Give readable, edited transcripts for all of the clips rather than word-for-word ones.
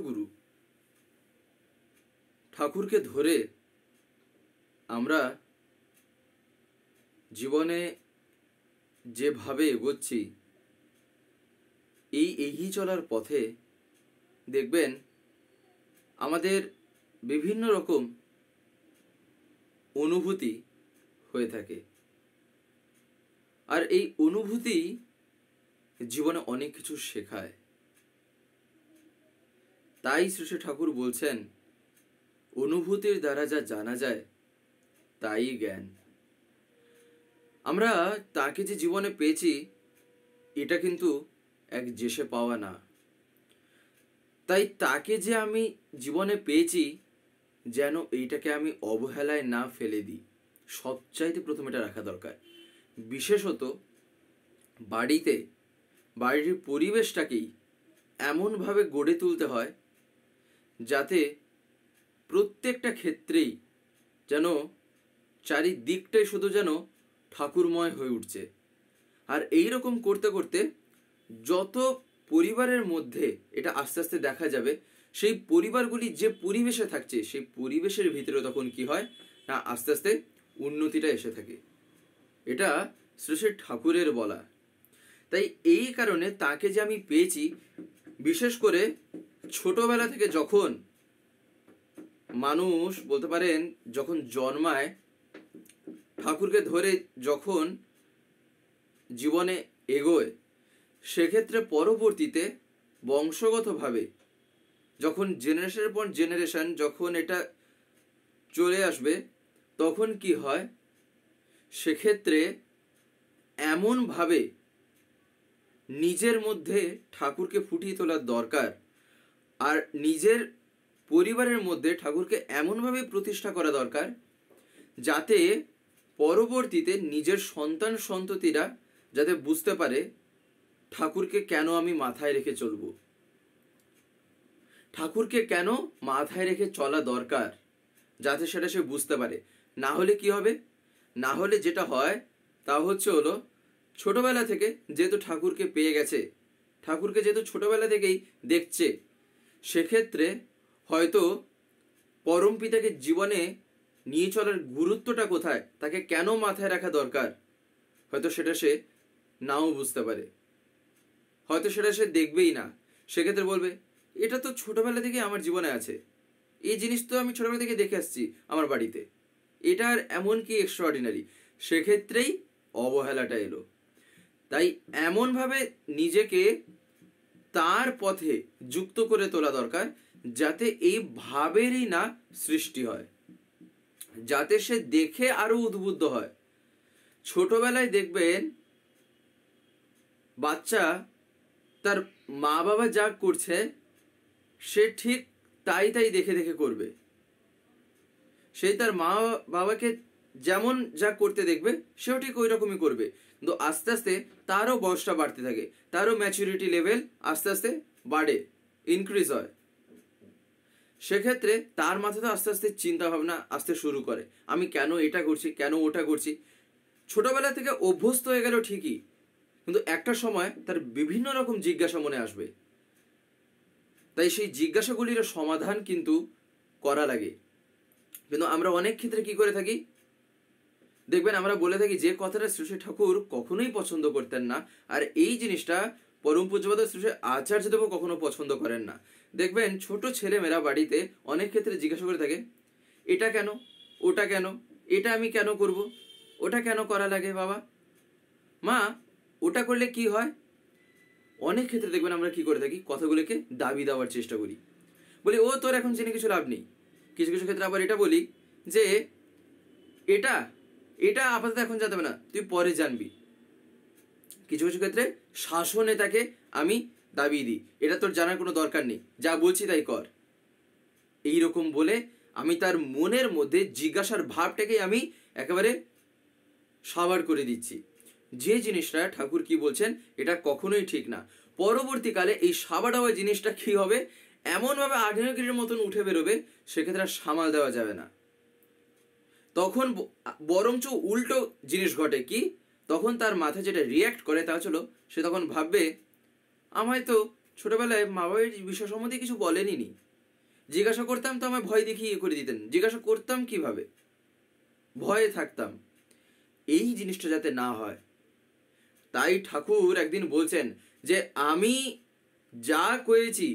বিশ্বগুরু ঠাকুরকে ধরে আমরা জীবনে যেভাবে এগোচ্ছি, এই এগিয়ে চলার পথে দেখবেন আমাদের বিভিন্ন রকম অনুভূতি হয়ে থাকে। আর এই অনুভূতি জীবনে অনেক কিছু শেখায়। তাই শ্রী শ্রী ঠাকুর বলছেন, অনুভূতির দ্বারা যা জানা যায় তাই জ্ঞান। আমরা তাকে যে জীবনে পেয়েছি এটা কিন্তু এক যেসে পাওয়া না। তাই তাকে যে আমি জীবনে পেয়েছি যেন এইটাকে আমি অবহেলায় না ফেলে দিই, সবচাইতে প্রথমে এটা রাখা দরকার। বিশেষত বাড়ির পরিবেশটাকেই এমনভাবে গড়ে তুলতে হয় যাতে প্রত্যেকটা ক্ষেত্রেই যেন চারিদিকটাই শুধু যেন ঠাকুরময় হয়ে উঠছে। আর এই রকম করতে করতে যত পরিবারের মধ্যে এটা আস্তে আস্তে দেখা যাবে, সেই পরিবারগুলি যে পরিবেশে থাকছে সেই পরিবেশের ভিতরে তখন কি হয় না, আস্তে আস্তে উন্নতিটা এসে থাকে। এটা শ্রী শ্রী ঠাকুরের বলা। তাই এই কারণে তাকে যে আমি পেয়েছি, বিশেষ করে ছোটবেলা থেকে যখন মানুষ বলতে পারেন যখন জন্মায়, ঠাকুরকে ধরে যখন জীবনে এগোয়, সেক্ষেত্রে পরবর্তীতে বংশগতভাবে যখন জেনারেশনের পর জেনারেশন যখন এটা চলে আসবে, তখন কি হয়, সেক্ষেত্রে এমনভাবে নিজের মধ্যে ঠাকুরকে ফুটিয়ে তোলার দরকার। আর নিজের পরিবারের মধ্যে ঠাকুরকে এমনভাবে প্রতিষ্ঠা করা দরকার যাতে পরবর্তীতে নিজের সন্তান সন্ততিরা যাতে বুঝতে পারে ঠাকুরকে কেন আমি মাথায় রেখে চলব, ঠাকুরকে কেন মাথায় রেখে চলা দরকার, যাতে সেটা সে বুঝতে পারে। না হলে কি হবে, না হলে যেটা হয় তা হলো ছোটবেলা থেকে যেহেতু ঠাকুরকে পেয়ে গেছে, ঠাকুরকে যেহেতু ছোটবেলা থেকেই দেখছে, সেক্ষেত্রে হয়তো পরম পিতাকে জীবনে নিয়ে চলার গুরুত্বটা কোথায়, তাকে কেন মাথায় রাখা দরকার, হয়তো সেটা সে নাও বুঝতে পারে, হয়তো সেটা সে দেখবেই না। সেক্ষেত্রে বলবে, এটা তো ছোটবেলা থেকে আমার জীবনে আছে, এই জিনিস তো আমি ছোটবেলা থেকে দেখে আসছি আমার বাড়িতে, এটা আর এমন কি এক্সট্রাঅর্ডিনারি। সেক্ষেত্রেই অবহেলাটা এলো। তাই এমনভাবে নিজেকে তার পথে যুক্ত করে তোলা দরকার যাতে এই ভাবেরই না সৃষ্টি হয়, যাতে সে দেখে আরো উদ্বুদ্ধ হয়। ছোটবেলায় দেখবেন বাচ্চা তার মা বাবা যা করছে সে ঠিক তাই দেখে দেখে করবে। সেই তার মা বাবাকে যেমন যা করতে দেখবে সেও ঠিক ওই রকমই করবে। কিন্তু আস্তে আস্তে তারও বয়সটা বাড়তে থাকে, তারও ম্যাচুরিটি লেভেল আস্তে আস্তে বাড়ে, ইনক্রিজ হয়। সেক্ষেত্রে তার মাথাতে আস্তে আস্তে চিন্তা ভাবনা আসতে শুরু করে, আমি কেন এটা করছি, কেন ওটা করছি। ছোটবেলা থেকে অভ্যস্ত হয়ে গেল ঠিকই, কিন্তু একটা সময় তার বিভিন্ন রকম জিজ্ঞাসা মনে আসবে। তাই সেই জিজ্ঞাসাগুলির সমাধান কিন্তু করা লাগে। কিন্তু আমরা অনেক ক্ষেত্রে কি করে থাকি, দেখবেন আমরা বলে থাকি যে কথাটা শ্রী শ্রী ঠাকুর কখনোই পছন্দ করতেন না, আর এই জিনিসটা পরম পূজ্যপাদ শ্রী শ্রী আচার্যদেবও কখনো পছন্দ করেন না। দেখবেন ছোট ছেলেমেয়েরা বাড়িতে অনেক ক্ষেত্রে জিজ্ঞাসা করে থাকে, এটা কেন, ওটা কেন, এটা আমি কেন করব, ওটা কেন করা লাগে বাবা, মা ওটা করলে কি হয়। অনেক ক্ষেত্রে দেখবেন আমরা কি করে থাকি, কথাগুলোকে দাবি দেওয়ার চেষ্টা করি, বলি ও তোর এখন জেনে কিছু লাভ নেই। কিছু কিছু ক্ষেত্রে আবার এটা বলি যে এটা এটা আপাতত এখন জানতে হবে না, তুই পরে জানবি। কিছু কিছু ক্ষেত্রে শাসনে তাকে আমি দাবি দিই, এটা তোর জানার কোনো দরকার নেই, যা বলছি তাই কর। এইরকম বলে আমি তার মনের মধ্যে জিজ্ঞাসার ভাবটাকে আমি একেবারে সাবার করে দিচ্ছি। যে জিনিসটা ঠাকুর কি বলছেন এটা কখনোই ঠিক না। পরবর্তীকালে এই সাবা দেওয়া জিনিসটা কি হবে, এমনভাবে আগ্নেয়গিরির মতন উঠে বেরোবে, সেক্ষেত্রে আর সামাল দেওয়া যাবে না। তখন বরঞ্চ উল্টো জিনিস ঘটে কি, তখন তার মাথায় যেটা রিয়্যাক্ট করে তা হলো সে তখন ভাববে, আমায় তো ছোটবেলায় মা বাবার বিষয় সম্বন্ধে কিছু বলেনি নি, জিজ্ঞাসা করতাম তো আমায় ভয় দেখিয়ে করে দিতেন, জিজ্ঞাসা করতাম কিভাবে, ভয়ে থাকতাম। এই জিনিসটা যাতে না হয়, তাই ঠাকুর একদিন বলছেন যে আমি যা করেছি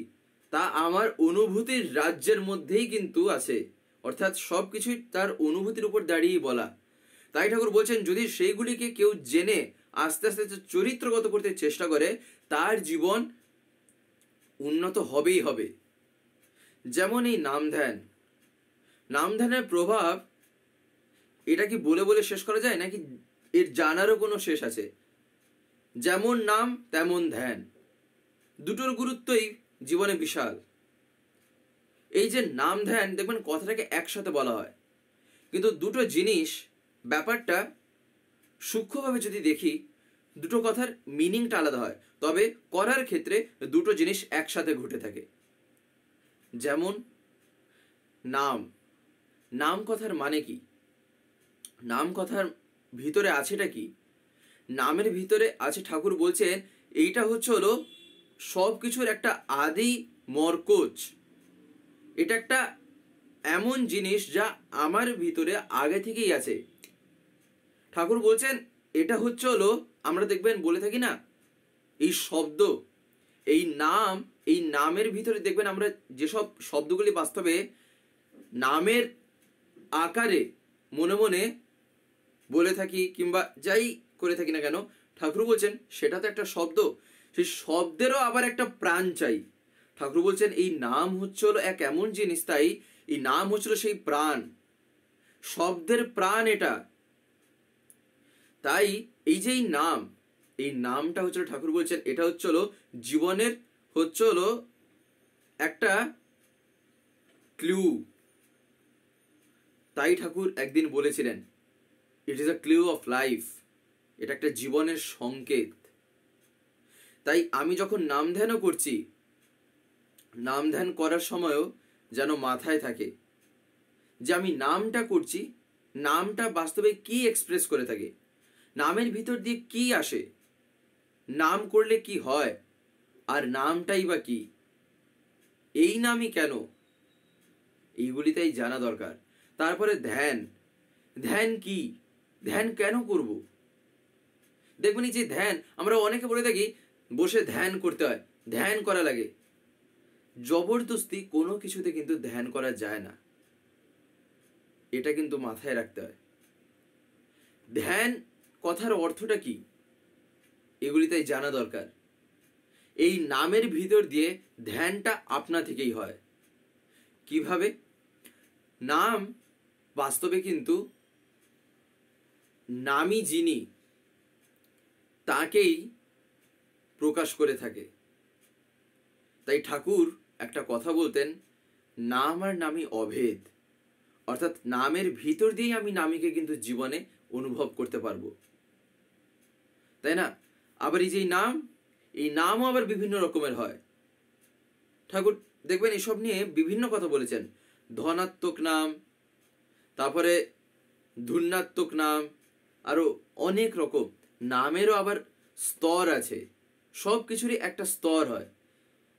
তা আমার অনুভূতির রাজ্যের মধ্যেই কিন্তু আছে, অর্থাৎ সব কিছুই তার অনুভূতির উপর দাঁড়িয়েই বলা। তাই ঠাকুর বলছেন যদি সেইগুলিকে কেউ জেনে আস্তে আস্তে চরিত্রগত করতে চেষ্টা করে, তার জীবন উন্নত হবেই হবে। যেমন এই নাম ধ্যান, নাম ধ্যানের প্রভাব এটা কি বলে বলে শেষ করা যায় নাকি এর জানারও কোনো শেষ আছে? যেমন নাম তেমন ধ্যান, দুটোর গুরুত্বই জীবনে বিশাল। এই যে নাম ধ্যান, দেখবেন কথাটাকে একসাথে বলা হয়, কিন্তু দুটো জিনিস, ব্যাপারটা সূক্ষ্মভাবে যদি দেখি দুটো কথার মিনিংটা আলাদা হয়, তবে করার ক্ষেত্রে দুটো জিনিস একসাথে ঘটে থাকে। যেমন নাম, নাম কথার মানে কি, নাম কথার ভিতরে আছেটা কি? নামের ভিতরে আছে, ঠাকুর বলছেন এইটা হলো সব কিছুর একটা আদি মরকজ। এটা একটা এমন জিনিস যা আমার ভিতরে আগে থেকেই আছে। ঠাকুর বলছেন এটা হলো, আমরা দেখবেন বলে থাকি না এই শব্দ, এই নাম, এই নামের ভিতরে দেখবেন আমরা যেসব শব্দগুলি বাস্তবে নামের আকারে মনে মনে বলে থাকি কিংবা যাই করে থাকি না কেন, ঠাকুর বলছেন সেটা তো একটা শব্দ, সেই শব্দেরও আবার একটা প্রাণ চাই। ঠাকুর বলছেন এই নাম হলো এক এমন জিনিস, তাই এই নাম হলো সেই প্রাণ, শব্দের প্রাণ এটা। তাই এই যে নাম, এই নামটা ঠাকুর বলছেন এটা হলো জীবনের হলো একটা ক্লু। তাই ঠাকুর একদিন বলেছিলেন it is a clue of life, এটা একটা জীবনের সংকেত। তাই আমি যখন নাম ধ্যানও করছি, নাম ধ্যান করার সময়ও যেন মাথায় থাকে যে আমি নামটা করছি, নামটা বাস্তবে কি এক্সপ্রেস করে থাকে, নামের ভিতর দিয়ে কি আসে, নাম করলে কি হয়, আর নামটাই বা কি, এই নামই কেন, এইগুলিতেই জানা দরকার। তারপরে ধ্যান, ধ্যান কি, ধ্যান কেন করব? দেখবেন যে ধ্যান আমরা অনেকে বলে থাকি বসে ধ্যান করতে হয়, ধ্যান করা লাগে। জবরদস্তি কোনো কিছুতে কিন্তু ধ্যান করা যায় না, এটা কিন্তু মাথায় রাখতে হয়। ধ্যান কথার অর্থটা কি, এগুলিতেই জানা দরকার। এই নামের ভিতর দিয়ে ধ্যানটা আপনা থেকেই হয়। কিভাবে? নাম বাস্তবে কিন্তু নামই যিনি তাকেই প্রকাশ করে থাকে। তাই ঠাকুর একটা কথা বলতেন, নাম আর নামই অভেদ, অর্থাৎ নামের ভিতর দিয়েই আমি নামীকে কিন্তু জীবনে অনুভব করতে পারবো, তাই না? আবার এই যে নাম, এই নামও আবার বিভিন্ন রকমের হয়। ঠাকুর দেখবেন এসব নিয়ে বিভিন্ন কথা বলেছেন, ধনাত্মক নাম, তারপরে ধূর্ণাত্মক নাম, আরো অনেক রকম নামেরও আবার স্তর আছে। সব কিছুরই একটা স্তর হয়,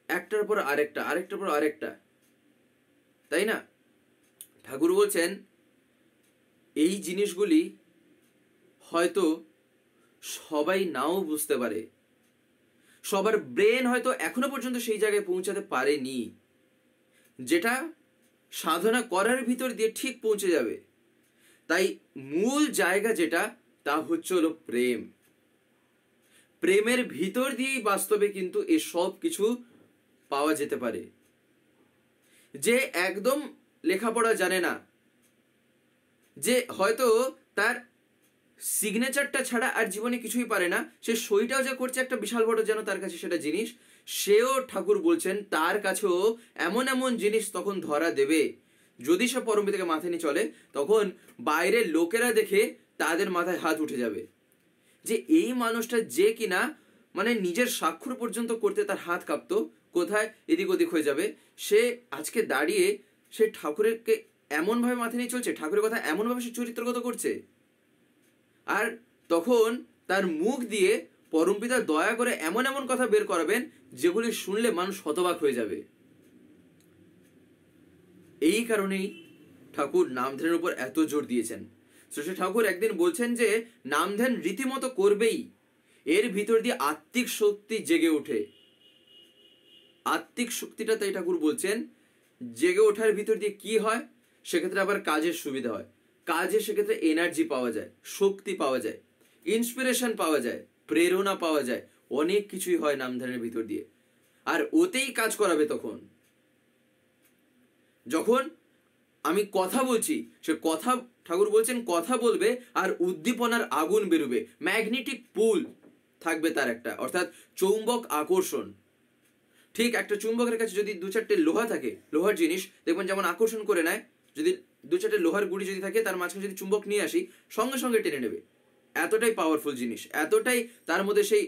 একটার পর আরেকটা, আরেকটার পর আরেকটা, তাই না? ঠাকুর বলছেন এই জিনিসগুলি হয়তো সবাই নাও বুঝতে পারে, সবার ব্রেন হয়তো এখনো পর্যন্ত সেই জায়গায় পৌঁছাতে পারেনি, যেটা সাধনা করার ভিতর দিয়ে ঠিক পৌঁছে যাবে। তাই মূল জায়গা যেটা, তা হলো প্রেম। প্রেমের ভিতর দিয়েই বাস্তবে কিন্তু এই সব কিছু পাওয়া যেতে পারে। যে একদম লেখাপড়া জানে না, যে হয়তো তার সিগনেচারটা ছাড়া আর জীবনে কিছুই পারে না, সে সইটাও যে করছে একটা বিশাল বড় যেন তার কাছে সেটা জিনিস, সেও ঠাকুর বলছেন তার কাছেও এমন এমন জিনিস তখন ধরা দেবে, যদি সে পরমপিতাকে মাথায় নিয়ে চলে, তখন বাইরের লোকেরা দেখে তাদের মাথায় হাত উঠে যাবে যে এই মানুষটা যে কিনা মানে নিজের স্বাক্ষর পর্যন্ত করতে তার হাত কাঁপতো, কোথায় এদিক ওদিক হয়ে যাবে, সে আজকে দাঁড়িয়ে সে ঠাকুরকে এমনভাবে মাথায় নিয়ে চলছে, ঠাকুরের কথা এমনভাবে সে চরিত্রগত করছে। আর তখন তার মুখ দিয়ে পরমপিতা দয়া করে এমন এমন কথা বের করাবেন যেগুলি শুনলে মানুষ হতবাক হয়ে যাবে। এই কারণেই ঠাকুর নামধ্যানের উপর এত জোর দিয়েছেন। শ্রী ঠাকুর একদিন বলছেন যে নামধ্যান রীতিমতো করবেই, এর ভিতর দিয়ে আত্মিক শক্তি জেগে ওঠে। আত্মিক শক্তিটা তাই ঠাকুর বলছেন জেগে ওঠার ভিতর দিয়ে কি হয়, সেক্ষেত্রে আবার কাজের সুবিধা হয়, কাজে সেক্ষেত্রে এনার্জি পাওয়া যায়, শক্তি পাওয়া যায়, ইন্সপিরেশন পাওয়া যায়, প্রেরণা পাওয়া যায়, অনেক কিছুই হয় নামধ্যানের ভিতর দিয়ে। আর ওতেই কাজ করাবে তখন, যখন আমি কথা বলছি, সে কথা ঠাকুর বলছেন কথা বলবে আর উদ্দীপনার আগুন বেরোবে, ম্যাগনেটিক পুল থাকবে তার একটা, অর্থাৎ চৌম্বক আকর্ষণ। ঠিক একটা চুম্বকের কাছে যদি দু চারটে লোহা থাকে, লোহার জিনিস দেখবেন যেমন আকর্ষণ করে নেয়, যদি দু চারটে লোহার গুড়ি যদি থাকে তার মাঝখানে যদি চুম্বক নিয়ে আসি সঙ্গে সঙ্গে টেনে নেবে। এতটাই পাওয়ারফুল জিনিস, এতটাই তার মধ্যে সেই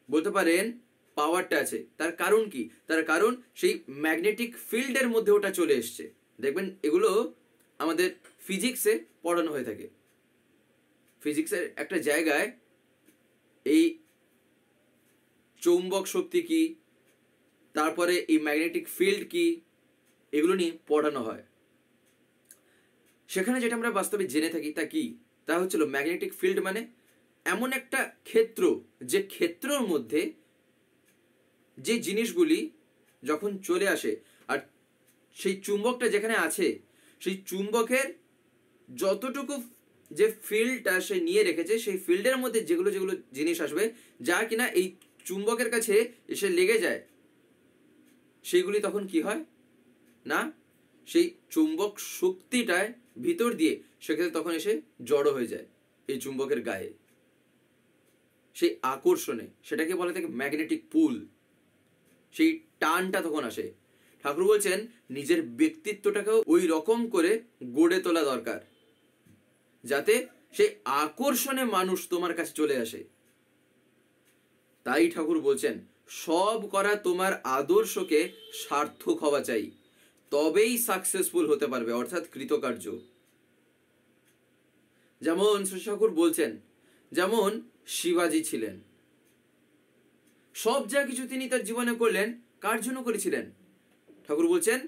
বলতে পারেন পাওয়ারটা আছে। তার কারণ কি? তার কারণ সেই ম্যাগনেটিক ফিল্ডের মধ্যে ওটা চলে এসছে। দেখবেন এগুলো আমাদের ফিজিক্সে পড়ানো হয়ে থাকে। ফিজিক্সের একটা জায়গায় এই চৌম্বক শক্তি কি, তারপরে এই ম্যাগনেটিক ফিল্ড কি, এগুলো নিয়ে পড়ানো হয়। সেখানে যেটা আমরা বাস্তবে জেনে থাকি তা কি? তা হচ্ছিল ম্যাগনেটিক ফিল্ড মানে এমন একটা ক্ষেত্র, যে ক্ষেত্রের মধ্যে যে জিনিসগুলি যখন চলে আসে, আর সেই চুম্বকটা যেখানে আছে সেই চুম্বকের যতটুকু যে ফিল্ডটা সে নিয়ে রেখেছে, সেই ফিল্ডের মধ্যে যেগুলো যেগুলো জিনিস আসবে যা কিনা এই চুম্বকের কাছে এসে লেগে যায়, সেইগুলি তখন কি হয় না, সেই চুম্বক শক্তিটায় ভিতর দিয়ে সেক্ষেত্রে তখন এসে জড়ো হয়ে যায় এই চুম্বকের গায়ে, সেই আকর্ষণে। সেটাকে বলা থাকে ম্যাগনেটিক পুল। সেই টানটা তখন আসে। ঠাকুর বলছেন নিজের ব্যক্তিত্বটাকেও ওই রকম করে গড়ে তোলা দরকার, যাতে সেই আকর্ষণে মানুষ তোমার কাছে চলে আসে। তাই ঠাকুর বলছেন সব করা তোমার আদর্শকে সার্থক হওয়া চাই, তবেই সাকসেসফুল হতে পারবে, অর্থাৎ কৃতকার্য। যেমন শ্রী ঠাকুর বলছেন, যেমন শিবাজি ছিলেন, সব যা কিছু তিনি তার জীবনে করলেন কার জন্য করেছিলেন? ঠাকুর বলছেন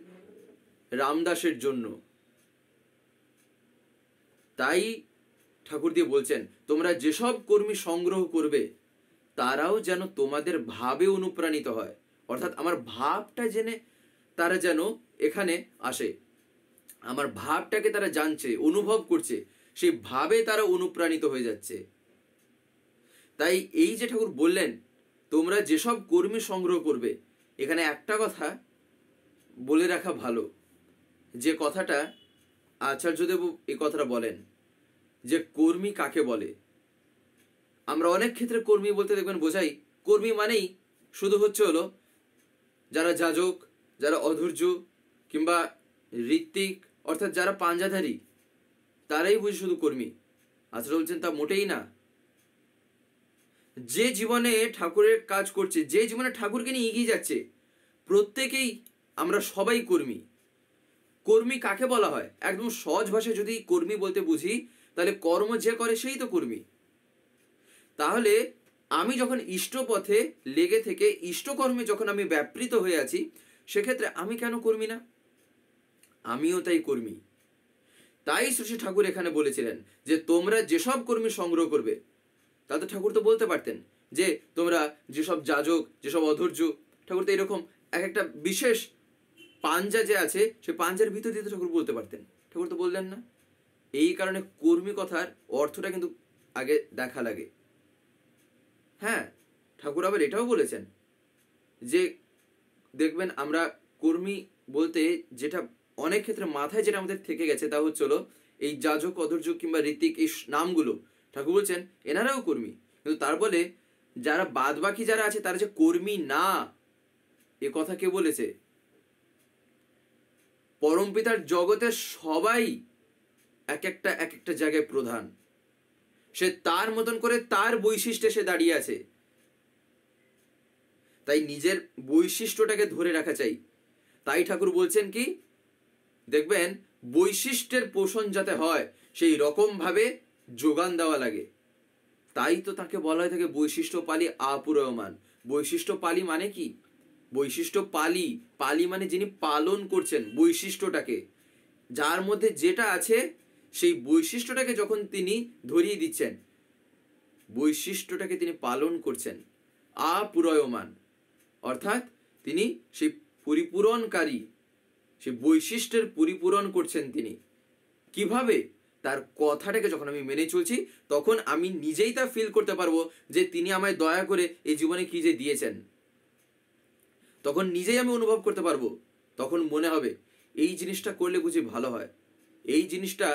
রামদাসের জন্য। তাই ঠাকুর দিয়ে বলছেন তোমরা যেসব কর্মী সংগ্রহ করবে তারাও যেন তোমাদের ভাবে অনুপ্রাণিত হয়, অর্থাৎ আমার ভাবটা জেনে তারা যেন এখানে আসে, আমার ভাবটাকে তারা জানছে, অনুভব করছে, সেই ভাবে তারা অনুপ্রাণিত হয়ে যাচ্ছে। তাই এই যে ঠাকুর বললেন তোমরা যেসব কর্মী সংগ্রহ করবে, এখানে একটা কথা বলে রাখা ভালো, যে কথাটা আচার্যদেব এই কথাটা বলেন যে কর্মী কাকে বলে। আমরা অনেক ক্ষেত্রে কর্মী বলতে দেখবেন বোঝাই, কর্মী মানেই শুধু হচ্ছে হলো যারা যাজক, যারা অধৈর্য কিংবা ঋত্বিক, অর্থাৎ যারা পাঞ্জাধারী, তারাই বুঝি শুধু কর্মী। আচার্য বলছেন তা মোটেই না। যে জীবনে ঠাকুরের কাজ করছে, যে জীবনে ঠাকুরকে নিয়ে এগিয়ে যাচ্ছে, প্রত্যেকেই আমরা সবাই কর্মী। কর্মী কাকে বলা হয়? একদম সহজ ভাষায় যদি কর্মী বলতে বুঝি, তাহলে কর্ম যে করে সেই তো কর্মী। তাহলে আমি যখন ইষ্টপথে লেগে থেকে ইষ্টকর্মে যখন আমি ব্যাপৃত হয়ে আছি, সেক্ষেত্রে আমি কেন কর্মী না? আমিও তাই কর্মী। তাই শ্রী ঠাকুর এখানে বলেছিলেন যে তোমরা যেসব কর্মী সংগ্রহ করবে, তাতে ঠাকুর তো বলতে পারতেন যে তোমরা যেসব যাজক, যেসব অধৈর্য, ঠাকুর তো এরকম এক একটা বিশেষ পাঞ্জা যে আছে, সে পাঞ্জার ভিতর দিয়ে ঠাকুর বলতে পারতেন। ঠাকুর তো বললেন না। এই কারণে কর্মী কথার অর্থটা কিন্তু আগে দেখা লাগে। হ্যাঁ, ঠাকুর আবার এটাও বলেছেন যে দেখবেন আমরা কর্মী বলতে যেটা অনেক ক্ষেত্রে মাথায় যেটা আমাদের থেকে গেছে তা হচ্ছিল এই যাজক, অধৈর্য কিংবা ঋত্বিক, এই নামগুলো ঠাকুর বলছেন এনারাও কর্মী, কিন্তু তার বলে যারা বাদ বাকি যারা আছে তারা যে কর্মী না, এ কথা কে বলেছে? পরমপিতার জগতে সবাই এক একটা জায়গায় প্রধান, সে তার মতন করে তার বৈশিষ্ট্যে সে দাঁড়িয়ে আছে। তাই নিজের বৈশিষ্ট্যটাকে ধরে রাখা চাই। তাই ঠাকুর বলছেন কি, দেখবেন বৈশিষ্ট্যের পোষণ যাতে হয় সেই রকম ভাবে যোগান দেওয়া লাগে। তাই তো তাকে বলা হয়ে থাকে বৈশিষ্ট্য পালি আপুরয়মান, বৈশিষ্ট্য পালি মানে কি? বৈশিষ্ট্য পালি, পালি মানে যিনি পালন করছেন বৈশিষ্ট্যটাকে, যার মধ্যে যেটা আছে সেই বৈশিষ্ট্যটাকে যখন তিনি ধরিয়ে দিচ্ছেন, বৈশিষ্ট্যটাকে তিনি পালন করছেন, আপুরয়মান, অর্থাৎ তিনি সেই পরিপূরণকারী, সেই বৈশিষ্ট্যের পরিপূরণ করছেন তিনি। কিভাবে? তার কথাটাকে যখন আমি মেনে চলছি, তখন আমি নিজেই তা ফিল করতে পারবো যে তিনি আমায় দয়া করে এই জীবনে কি যে দিয়েছেন। তখন নিজেই আমি অনুভব করতে পারবো, তখন মনে হবে এই জিনিসটা করলে বুঝি ভালো হয়, এই জিনিসটা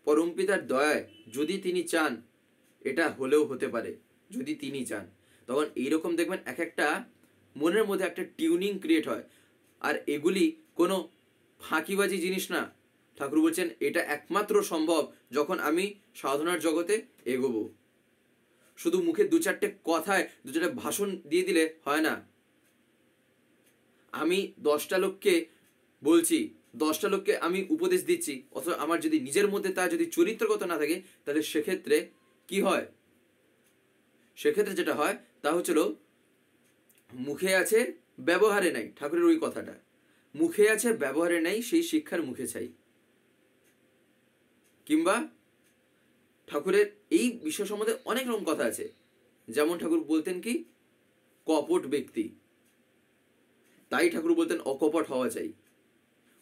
পরমপিতার দয়ায় যদি তিনি চান এটা হলেও হতে পারে, যদি তিনি চান। তখন এইরকম দেখবেন এক একটা মনের মধ্যে একটা টিউনিং ক্রিয়েট হয়। আর এগুলি কোনো ফাঁকিবাজি জিনিস না। ঠাকুর বলছেন এটা একমাত্র সম্ভব যখন আমি সাধনার জগতে এগোবো। শুধু মুখে দু চারটে কথায় দু চারটে ভাষণ দিয়ে দিলে হয় না। আমি 10টা লোককে বলছি, 10টা লোককে আমি উপদেশ দিচ্ছি, অথচ আমার যদি নিজের মধ্যে তা যদি চরিত্রগত না থাকে, তাহলে সেক্ষেত্রে কি হয়? সেক্ষেত্রে যেটা হয় তা হচ্ছিল মুখে আছে ব্যবহারে নাই। ঠাকুরের ওই কথাটা, মুখে আছে ব্যবহারে নাই, সেই শিক্ষার মুখে চাই। কিংবা ঠাকুরের এই বিষয় সম্বন্ধে অনেক রকম কথা আছে। যেমন ঠাকুর বলতেন কি, কপট ব্যক্তি, তাই ঠাকুর বলতেন অকপট হওয়া চাই।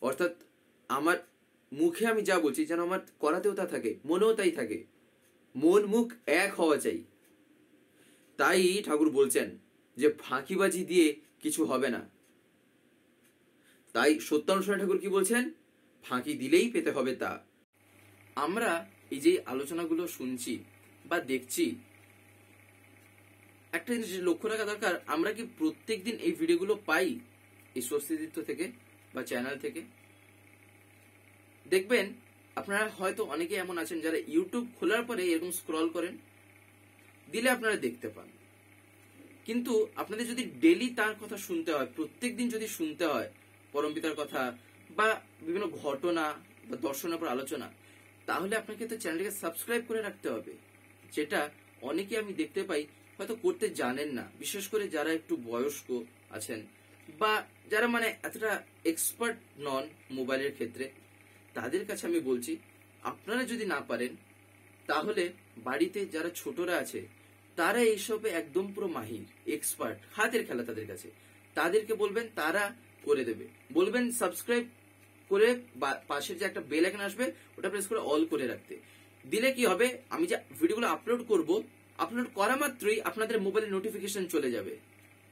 অর্থাৎ আমার মুখে আমি যা বলছি যেন আমার করাতেও তা থাকে, মনেও তাই থাকে, মন মুখ এক হওয়া চাই। তাই ঠাকুর বলছেন যে ফাঁকিবাজি দিয়ে কিছু হবে না। তাই সত্যানুসরণ ঠাকুর কি বলছেন? ফাঁকি দিলেই পেতে হবে তা। আমরা এই যে আলোচনাগুলো শুনছি বা দেখছি, একটা জিনিস লক্ষ্য রাখা দরকার, আমরা কি প্রত্যেক দিন এই ভিডিওগুলো পাই এই স্বস্তিতীর্থ থেকে বা চ্যানেল থেকে? দেখবেন আপনারা হয়তো অনেকে এমন আছেন যারা ইউটিউব খোলার পরে এরকম স্ক্রল করেন, দিলে আপনারা দেখতে পান। কিন্তু আপনাদের যদি ডেলি তার কথা শুনতে হয়, প্রত্যেক দিন যদি শুনতে হয় পরমপিতার কথা বা বিভিন্ন ঘটনা বা দর্শনের উপর আলোচনা, তাহলে আপনাকে তো চ্যানেলটাকে সাবস্ক্রাইব করে রাখতে হবে, যেটা অনেকে আমি দেখতে পাই হয়তো করতে জানেন না। বিশেষ করে যারা একটু বয়স্ক আছেন বা যারা মানে এতটা এক্সপার্ট নন মোবাইলের ক্ষেত্রে, তাদের কাছে আমি বলছি আপনারা যদি না পারেন তাহলে বাড়িতে যারা ছোটরা আছে তারা এইসবে একদম পুরো মাহির, এক্সপার্ট, হাতের খেলা তাদের কাছে, তাদেরকে বলবেন, তারা করে দেবে। বলবেন সাবস্ক্রাইব করে পাশের যে একটা বেল আইকন আসবে ওটা প্রেস করে অল করে রাখতে। দিলে কি হবে, আমি যে ভিডিওগুলো আপলোড করব, আপলোড করা মাত্রই আপনাদের মোবাইলে নোটিফিকেশন চলে যাবে।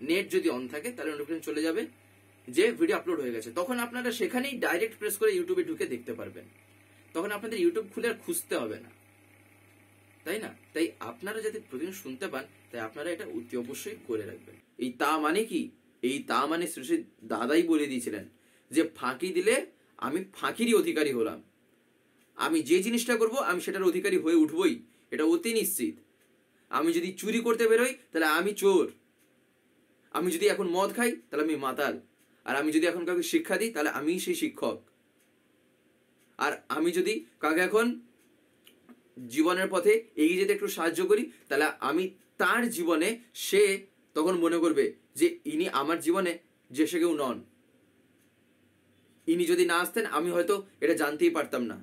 নেট যদি অন থাকে তাহলে নোটিফিকেশন চলে যাবে যে ভিডিও আপলোড হয়ে গেছে। তখন আপনারা সেখানেই ডাইরেক্ট প্রেস করে ইউটিউবে ঢুকে দেখতে পারবেন। তখন আপনাদের ইউটিউব খুলে আর খুঁজতে হবে না, তাই না? তাই আপনারা যাতে প্রতিদিন শুনতে পান, তাই আপনারা এটা অতি অবশ্যই করে রাখবেন। এই তা মানে কি? এই তা মানে শ্রী শ্রী দাদাই বলে দিয়েছিলেন যে ফাঁকি দিলে আমি ফাঁকিরই অধিকারী হলাম। আমি যে জিনিসটা করব আমি সেটার অধিকারী হয়ে উঠবই, এটা অতি নিশ্চিত। আমি যদি চুরি করতে বেরোই তাহলে আমি চোর, আমি যদি এখন মদ খাই তাহলে আমি মাতাল, আর আমি যদি এখন কাউকে শিক্ষা দিই তাহলে আমিই সেই শিক্ষক, আর আমি যদি কাউকে এখন জীবনের পথে এগিয়ে যেতে একটু সাহায্য করি তাহলে আমি তার জীবনে, সে তখন মনে করবে যে ইনি আমার জীবনে যে সে কেউ নন, ইনি যদি না আসতেন আমি হয়তো এটা জানতেই পারতাম না।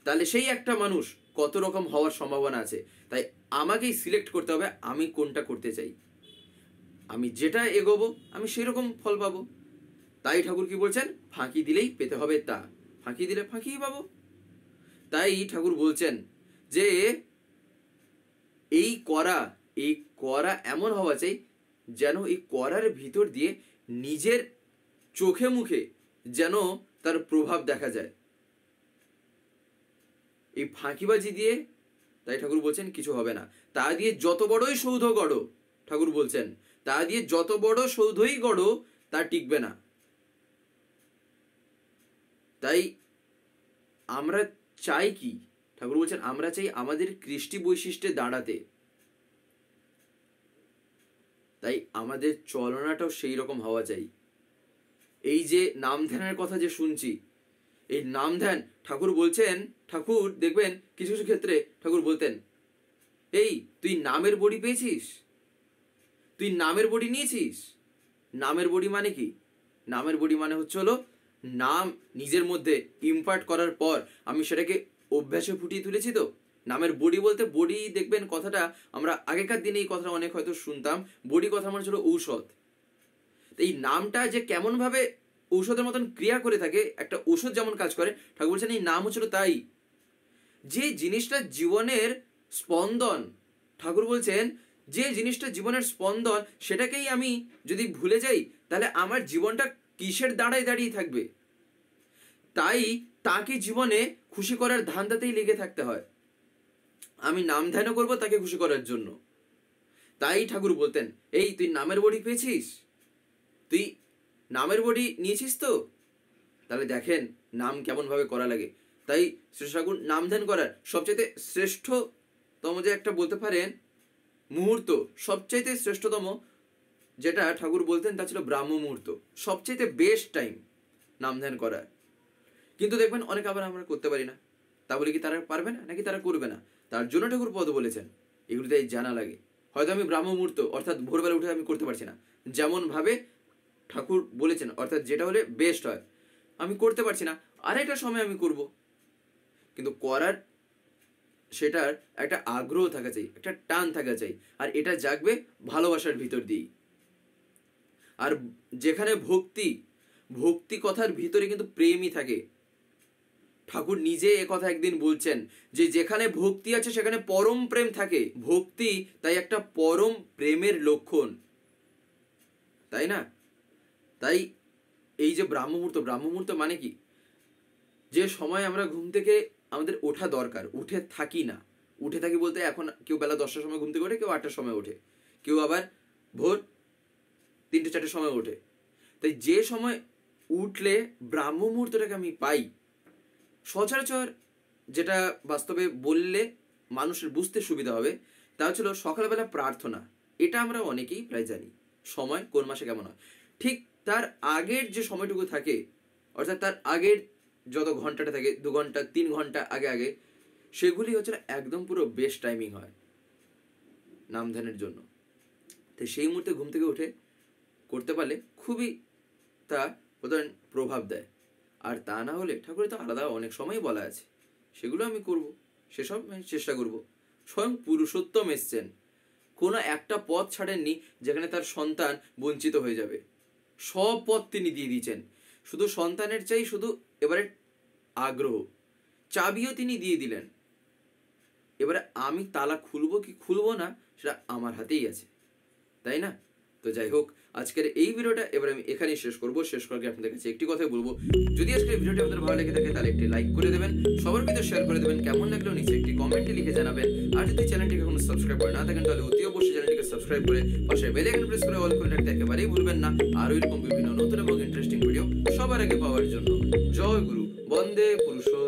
তাহলে সেই একটা মানুষ কত রকম হওয়ার সম্ভাবনা আছে। তাই আমাকেই সিলেক্ট করতে হবে আমি কোনটা করতে চাই। আমি যেটা এগোবো আমি সেই রকম ফল পাবো। তাই ঠাকুর কি বলছেন? ফাঁকি দিলেই পেতে হবে তা, ফাঁকি দিলে ফাঁকিই পাবো। তাই ঠাকুর বলছেন যে এই করা এমন হওয়া চাই যেন এই করার ভিতর দিয়ে নিজের চোখে মুখে যেন তার প্রভাব দেখা যায়। এই ফাঁকিবাজি দিয়ে, তাই ঠাকুর বলছেন কিছু হবে না। তা দিয়ে যত বড়ই সৌধ গড়ো, ঠাকুর বলছেন তা দিয়ে যত বড় সৌধই গড়ো তা টিকবে না। তাই আমরা চাই কি? ঠাকুর বলছেন আমরা চাই আমাদের কৃষ্টি বৈশিষ্ট্যে দাঁড়াতে। তাই আমাদের চলনাটাও সেই রকম হওয়া চাই। এই যে নাম ধ্যানের কথা যে শুনছি, এই নাম ধ্যান ঠাকুর বলছেন, ঠাকুর দেখবেন কিছু কিছু ক্ষেত্রে ঠাকুর বলতেন, এই তুই নামের বড়ি পেয়েছিস? তুই নামের বডি নিয়েছিস। নামের বডি মানে কি? নামের বডি মানে হচ্ছে হলো নাম নিজের মধ্যে ইম্পার্ট করার পর আমি সেটাকে অভ্যাসে ফুটিয়ে তুলেছি। তো নামের বডি বলতে, বডি দেখবেন কথাটা আমরা আগেকার দিনে এই কথাটা অনেক হয়তো শুনতাম, বডি কথা মানে ছিল ঔষধ। এই নামটা যে কেমন ভাবে ঔষধের মতন ক্রিয়া করে থাকে, একটা ওষুধ যেমন কাজ করে, ঠাকুর বলছেন এই নাম হচ্ছিল তাই। যে জিনিসটা জীবনের স্পন্দন, ঠাকুর বলছেন যে জিনিসটা জীবনের স্পন্দন, সেটাকেই আমি যদি ভুলে যাই তাহলে আমার জীবনটা কিসের দাঁড়ায় দাঁড়িয়ে থাকবে। তাই তাকে জীবনে খুশি করার ধান্দাতেই লেগে থাকতে হয়। আমি নাম ধ্যান করবো তাকে খুশি করার জন্য। তাই ঠাকুর বলতেন, এই তুই নামের বডি পেয়েছিস, তুই নামের বডি নিয়েছিস তো, তাহলে দেখেন নাম কেমন ভাবে করা লাগে। তাই শ্রী ঠাকুর নাম ধ্যান করার সবচাইতে শ্রেষ্ঠতম যে একটা বলতে পারেন মুহূর্ত, সবচাইতে শ্রেষ্ঠতম যেটা ঠাকুর বলতেন তা ছিল ব্রাহ্ম মুহূর্ত, সবচাইতে বেস্ট টাইম নাম ধ্যান করার। কিন্তু দেখবেন অনেক আবার আমরা করতে পারি না। তা বলে কি তারা পারবে না, নাকি তারা করবে না? তার জন্য ঠাকুর পদ বলেছেন এগুলো তাই জানা লাগে। হয়তো আমি ব্রাহ্ম মুহূর্ত অর্থাৎ ভোরবেলা উঠে আমি করতে পারছি না, যেমন ভাবে ঠাকুর বলেছেন, অর্থাৎ যেটা হলে বেস্ট হয়, আমি করতে পারছি না, আরেকটা সময় আমি করব। কিন্তু করার সেটার একটা আগ্রহ থাকা চাই, একটা টান থাকা চাই, আর এটা জাগবে ভালোবাসার ভিতর দিয়েই। আর যেখানে ভক্তি, ভক্তি কথার ভিতরে কিন্তু প্রেমই থাকে। ঠাকুর নিজে একথা একদিন বলছেন যে যেখানে ভক্তি আছে সেখানে পরম প্রেম থাকে। ভক্তি তাই একটা পরম প্রেমের লক্ষণ, তাই না? তাই এই যে ব্রাহ্ম মুহূর্ত, ব্রাহ্ম মুহূর্ত মানে কি? যে সময় আমরা ঘুম থেকে আমাদের ওঠা দরকার, উঠে থাকি না। উঠে থাকি বলতে এখন কেউ বেলা 10টার সময় ঘুম থেকে ওঠে, কেউ 8টার সময় ওঠে, কেউ আবার ভোর 3-4টার সময় ওঠে। তাই যে সময় উঠলে ব্রাহ্ম মুহূর্তটাকে আমি পাই, সচরাচর যেটা বাস্তবে বললে মানুষের বুঝতে সুবিধা হবে তা হচ্ছিল সকালবেলা প্রার্থনা। এটা আমরা অনেকেই প্রায় জানি সময় কোন মাসে কেমন হয়। ঠিক তার আগের যে সময়টুকু থাকে, অর্থাৎ তার আগের যত ঘন্টাটা থাকে, 2 ঘন্টা 3 ঘন্টা আগে আগে, সেগুলি হচ্ছে একদম পুরো বেস্ট টাইমিং হয় নাম ধ্যানের জন্য। তো সেই মুহূর্তে ঘুম থেকে উঠে করতে পারলে খুবই তা প্রভাব দেয়। আর তা না হলে ঠাকুরের তো আলাদা অনেক সময় বলা আছে, সেগুলো আমি করব, সেসব আমি চেষ্টা করব। স্বয়ং পুরুষোত্তম এসছেন, কোনো একটা পথ ছাড়েননি যেখানে তার সন্তান বঞ্চিত হয়ে যাবে। সব পথ তিনি দিয়ে দিয়েছেন, শুধু সন্তানের চাই শুধু এবারে আগ্রহ। চাবিও তিনি দিয়ে দিলেন, এবারে আমি তালা খুলবো কি খুলবো না সেটা আমার হাতেই আছে, তাই না? তো যাই হোক, আজকের এই ভিডিওটা এবার আমি এখানেই শেষ করবো। শেষ করার আপনাদের কাছে একটি কথাই বলবো, যদি আজকের ভিডিওটি আপনাদের ভালো লেগে থাকে তাহলে একটি লাইক করে দেবেন, সবার ভিতরে শেয়ার করে দেবেন, কেমন লাগলো নিচে একটি কমেন্টে লিখে জানাবেন। আর যদি চ্যানেলটিকে এখনো সাবস্ক্রাইব করে না থাকেন তাহলে অতি অবশ্যই চ্যানেলটিকে সাবস্ক্রাইব করে পাশে বেল আইকন প্রেস করে অল করে রাখতে একেবারেই ভুলবেন না। আর এরকম বিভিন্ন নতুন এবং ইন্টারেস্টিং ভিডিও সবার আগে পাওয়ার জন্য। জয় গুরু, বন্দে পুরুষোত্তম।